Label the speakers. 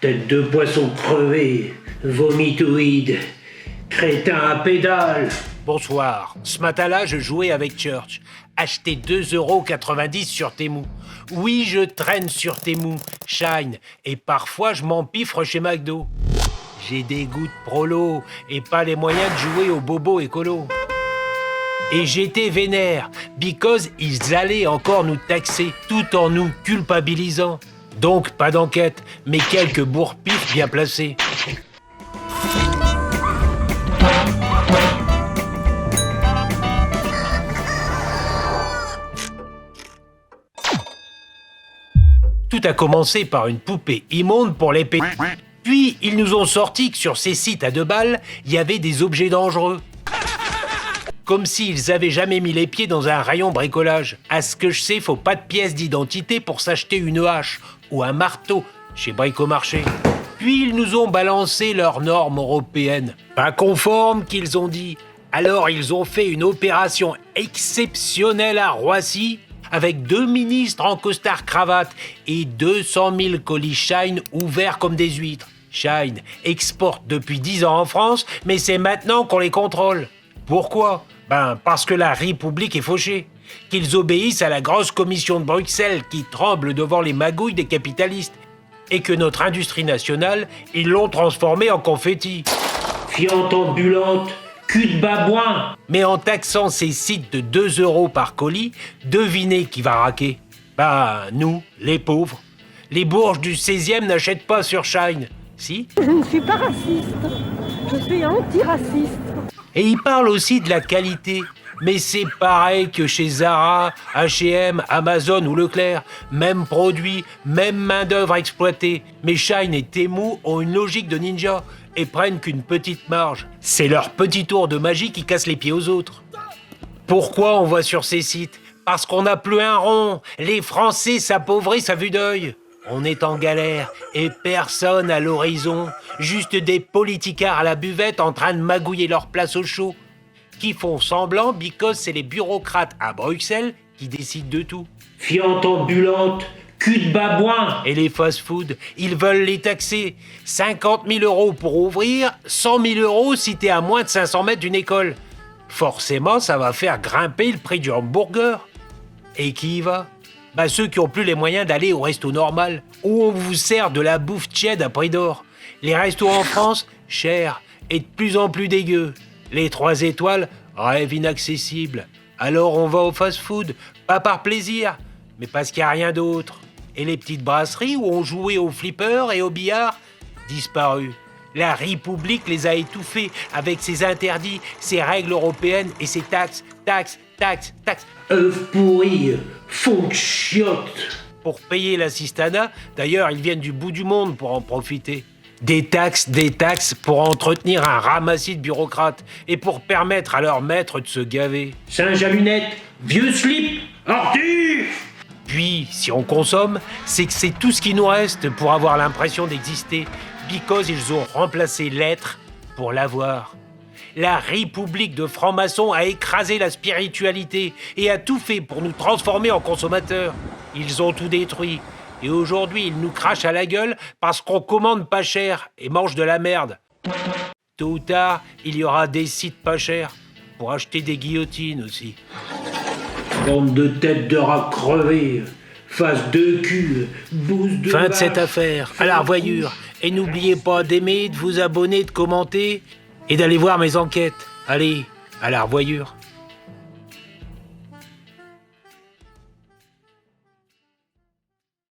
Speaker 1: Tête de poisson crevé, vomitoïde, crétin à pédale.
Speaker 2: Bonsoir. Ce matin-là, je jouais avec Church. Acheté 2,90 € sur Temu. Oui, je traîne sur Temu, Shine, et parfois je m'empiffre chez McDo. J'ai des goûts de prolo et pas les moyens de jouer au bobo écolo. Et j'étais vénère, because ils allaient encore nous taxer, tout en nous culpabilisant. Donc pas d'enquête, mais quelques bourre-pifs bien placés. Tout a commencé par une poupée immonde pour les Puis, ils nous ont sorti que sur ces sites à 2 balles, il y avait des objets dangereux. Comme s'ils avaient jamais mis les pieds dans un rayon bricolage. À ce que je sais, faut pas de pièce d'identité pour s'acheter une hache ou un marteau chez Bricomarché. Puis, ils nous ont balancé leurs normes européennes. Pas conformes, qu'ils ont dit. Alors, ils ont fait une opération exceptionnelle à Roissy, avec 2 ministres en costard-cravate et 200 000 colis Shine ouverts comme des huîtres. Shine exporte depuis 10 ans en France, mais c'est maintenant qu'on les contrôle. Pourquoi ? Parce que la République est fauchée, qu'ils obéissent à la grosse commission de Bruxelles qui tremble devant les magouilles des capitalistes, et que notre industrie nationale, ils l'ont transformée en confetti.
Speaker 1: Fiente ambulante, cul de babouin.
Speaker 2: Mais en taxant ces sites de 2 € par colis, devinez qui va raquer ? Nous, les pauvres. Les bourges du 16e n'achètent pas sur Shine. Si ?
Speaker 3: Je ne suis pas raciste. Je suis antiraciste.
Speaker 2: Et ils parlent aussi de la qualité. Mais c'est pareil que chez Zara, H&M, Amazon ou Leclerc. Même produit, même main-d'œuvre exploitée. Mais Shine et Temu ont une logique de ninja et prennent qu'une petite marge. C'est leur petit tour de magie qui casse les pieds aux autres. Pourquoi on va sur ces sites ? Parce qu'on n'a plus un rond. Les Français s'appauvrissent à vue d'œil. On est en galère et personne à l'horizon. Juste des politicards à la buvette en train de magouiller leur place au chaud. Qui font semblant because c'est les bureaucrates à Bruxelles qui décident de tout.
Speaker 1: Fiente ambulante, cul de babouin.
Speaker 2: Et les fast-food, ils veulent les taxer. 50 000 € pour ouvrir, 100 000 € si t'es à moins de 500 mètres d'une école. Forcément, ça va faire grimper le prix du hamburger. Et qui y va ? Ceux qui ont plus les moyens d'aller au resto normal, où on vous sert de la bouffe tiède à prix d'or. Les restos en France, chers et de plus en plus dégueux. Les 3 étoiles, rêve inaccessible. Alors on va au fast-food, pas par plaisir, mais parce qu'il n'y a rien d'autre. Et les petites brasseries où on jouait au flipper et au billard, disparues. La République les a étouffés avec ses interdits, ses règles européennes et ses taxes.
Speaker 1: Œufs pourris, fond de chiottes.
Speaker 2: Pour payer l'assistanat, d'ailleurs, ils viennent du bout du monde pour en profiter. Des taxes pour entretenir un ramassis de bureaucrates et pour permettre à leurs maîtres de se gaver.
Speaker 1: Singe à lunettes, vieux slip, Arthur.
Speaker 2: Puis, si on consomme, c'est que c'est tout ce qui nous reste pour avoir l'impression d'exister, because ils ont remplacé l'être pour l'avoir. La République de francs-maçons a écrasé la spiritualité et a tout fait pour nous transformer en consommateurs. Ils ont tout détruit. Et aujourd'hui, ils nous crachent à la gueule parce qu'on commande pas cher et mange de la merde. Tôt ou tard, il y aura des sites pas chers pour acheter des guillotines aussi.
Speaker 1: Bande de têtes de rat crevées, face de cul, bouse de
Speaker 2: Fin de
Speaker 1: vache,
Speaker 2: cette affaire. À la revoyure. Et n'oubliez pas d'aimer, de vous abonner, de commenter et d'aller voir mes enquêtes. Allez, à la revoyure.